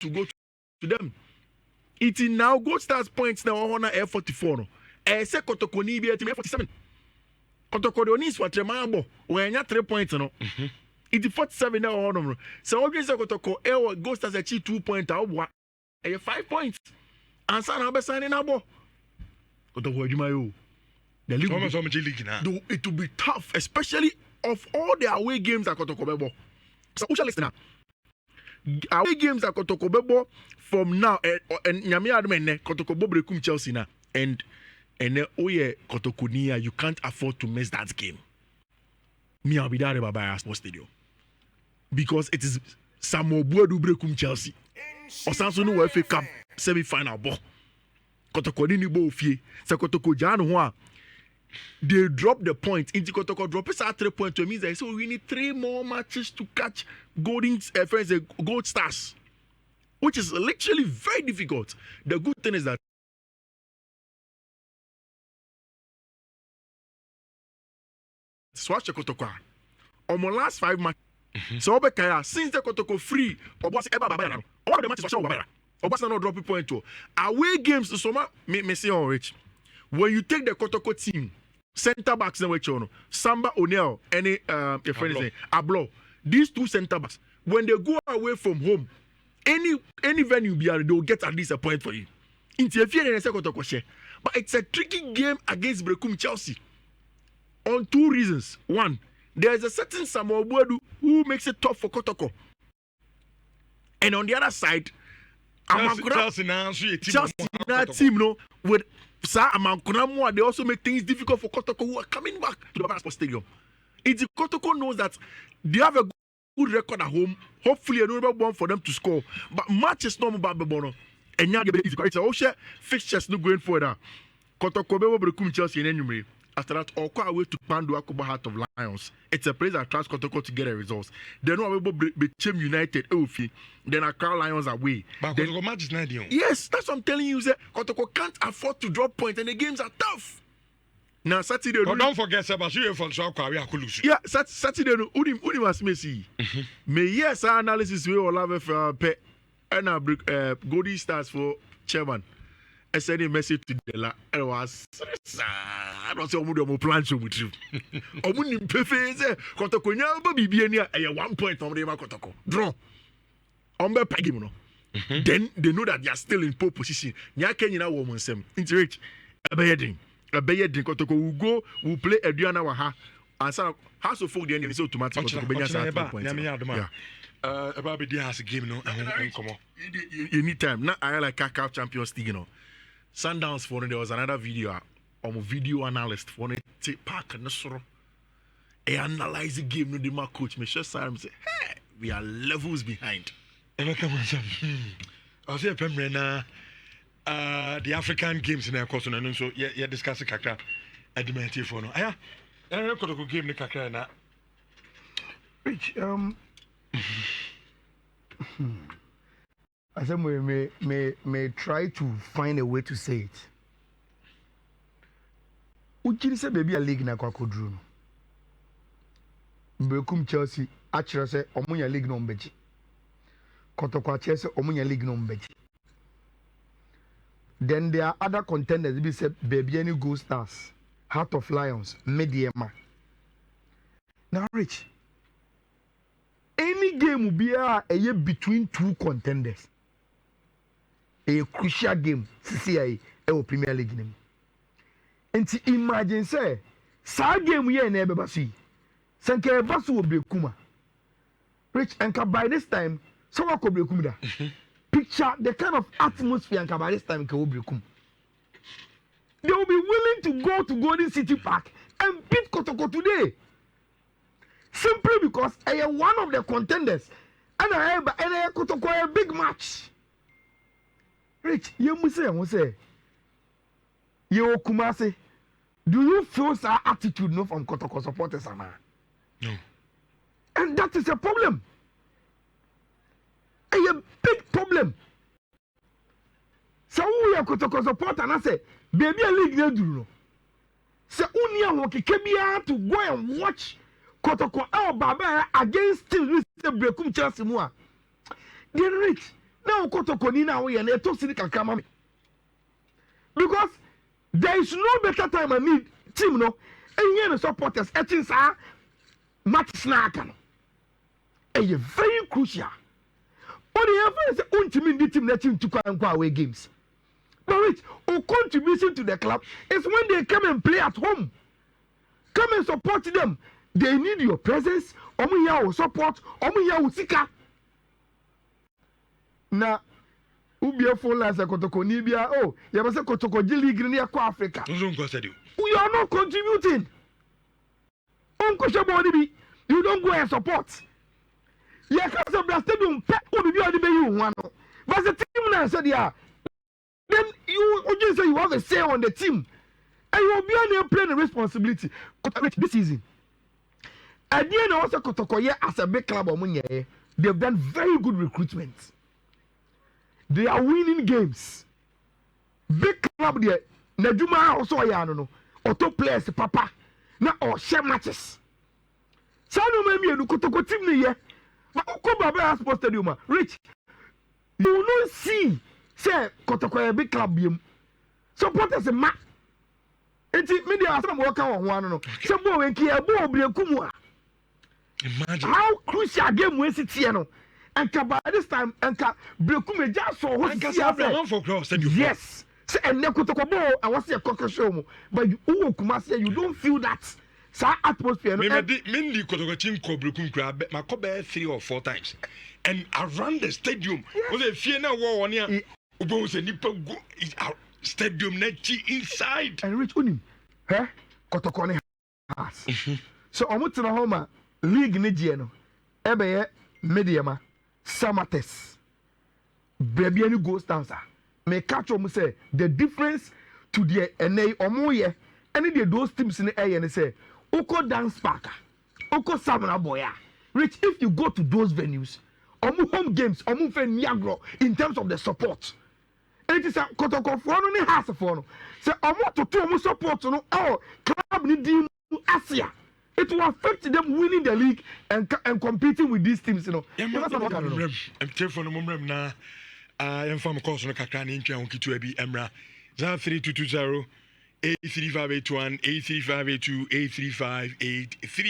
to go to them. It is now Gold Stars points now on Air 44. I say Kotoko ni be at 47. Kotoko the onis for Tremabo when you 3 points no. It is 47 now on. So always say Kotoko Gold Stars achieve 2 points out 5 points. And San Abe signing abo. Kotoko Jumayo. The league it will be tough, especially of all the away games at Kotoko Bebo. So who shall listen now? Away games at Kotoko Bebo from now and Nyame Admene Kotoko Berekum Chelsea now and oye Kotoko Nia, you can't afford to miss that game. Me I'll be there by Sports Stadium because it is Samuel Buadu Berekum Chelsea or Samsung FA Cup semi-final ball. Kotoko ni bo fie se Kotoko Jano ho they drop the point into Kotoko drop it at 3 points to means that so we need 3 more matches to catch gold stars, which is literally very difficult. The good thing is that swatch Kotoko on my last 5 matches. So since the Kotoko free or was ever babara all the matches were babara or was not dropping point to away games to summer me say on rich. When you take the Kotoko team, center backs, Samba O'Neal, any your friend is Ablo. These 2 center backs, when they go away from home, any venue they'll get at least a point for you. Interfere in Kotoko share, but it's a tricky game against Berekum Chelsea. On 2 reasons. 1, there is a certain Samuel Buadu who makes it tough for Kotoko, and on the other side, Chelsea team no with. They also make things difficult for Kotoko who are coming back to the Sports Stadium. It's Kotoko knows that they have a good record at home. Hopefully, a number one for them to score. But match is not about Bebono. And now it's also fixtures no going forward. Kotoko Berekum Chelsea in any after that, Oko away to Pandu Akuba Heart of Lions. It's a place that trusts Kotoko to get a results. They know about Bechem United, Ofi. Then Accra Lions away. But Kotoko match is not. Yes, that's what I'm telling you. Kotoko can't afford to drop points, and the games are tough. Now Saturday. But don't forget, Sebastian from Swakwa, we are lose. Yeah, Saturday. Uni was Messi. May yes, our analysis we all have for pet and Goldie Stars for chairman. I sent a message to Dela. I was I don't say omudo plan show with you. Omuni mpefe say Kotoko nya ba bibie ni a 1 point on the Kotoko. Draw. Ombe pagi no. Then they know that they are still in pole position. Nya Kenya wo monsem. Interest abeyedin. Kotoko will go, will play Adriana Waha. And so House of Folk the end is automatic Kotoko benya sa 3 points. Yeah. About the has a game no come on. Anytime. Now Ayala Cup Champions League no. Sundowns for there was another video of a video analyst for the park and the analyze the game no the my coach me sure say hey we are levels behind. I say the African games in our course and so yeah discuss kakra adimenti for no aya I go game ni kakra na which I said, may try to find a way to say it. Uchi say baby a league na kwa kodru. Berekum Chelsea actually say omunya league no mbeji. Kotoko Chelsea omunya league no mbeji. Then there are other contenders be say baby any Gold Stars, Heart of Lions, Mediema. Now Rich. Any game will be a year between 2 contenders. A crucial game CCI or Premier League name. And imagine say sa game here na ebe see. Sanke basu will be Kuma. Rich and by this time someone could be Kumida. Picture the kind of atmosphere and by this time can be Kum. They will be willing to go to Golden City Park and beat Kotoko today. Simply because I am one of the contenders and I have Kotoko a big match. Rich, you must say, you Kumasi, do you feel that attitude no from Kotoko supporters? No. And that is a problem. A big problem. So we are Kotoko supporter and I say, baby, a league they do. So unia woki kebia to go and watch Kotoko Baba against Berekum Chelsea. Then Rich, Now Kotoko ni na we na to sini kakra ma me. Because there is no better time I need team no. And the supporters etching sa match snack no. And very crucial. Only ever say ultimate the team that team to go away games. But which contribution to the club is when they come and play at home. Come and support them. They need your presence. Omu ya will support. Omu ya will sika. Na ubia phone lines Kotoko nibia. Oh, you must say Kotoko League in Africa. We are not contributing. You don't go and support. You can't say stadium pet will be on the you one. But the team now said yeah. Then you just say you have a say on the team. And you will be on there playing the responsibility. This season. At the end of also Kotoko as a big club they've done very good recruitment. They are winning games. Big club there. Najuma also no. Auto players papa. Na or share matches. Sano me no Kotoko team ni ye. But Oko Baba Sports Stadium, Rich. You will not see say Kotoko a big club biem. Supporters a ma. Enti media asem work on one no. Some boy when kia bo Berekum. Imagine how crucial game we sit here no. And by this time and Berekum just so yes. Say and Kotoko bo and what's your cocker show but you Kumasi you don't feel that sa atmosphere no. Mainly Kotoko team Berekum crab my cover 3 or 4 times and around the stadium was a fear now war on here was a nipple go stadium net inside and Rich unim Kotoko ne has so omutina homa league ne die no ebe mediama samates baby any go stanza me catch them say the difference to the NA omoye any the those teams in the air and say Oko dance park Oko Samana boya Rich if you go to those venues omu home games omu fe niagro in terms of the support it is a Kotoko for no house for no say omu to omu support no oh club ni di Asia it will affect them winning the league and competing with these teams you know I'm telephone mumrem na I'm from course no kakra ni ntwa onkitu abi emra 03220 83581 83582 83583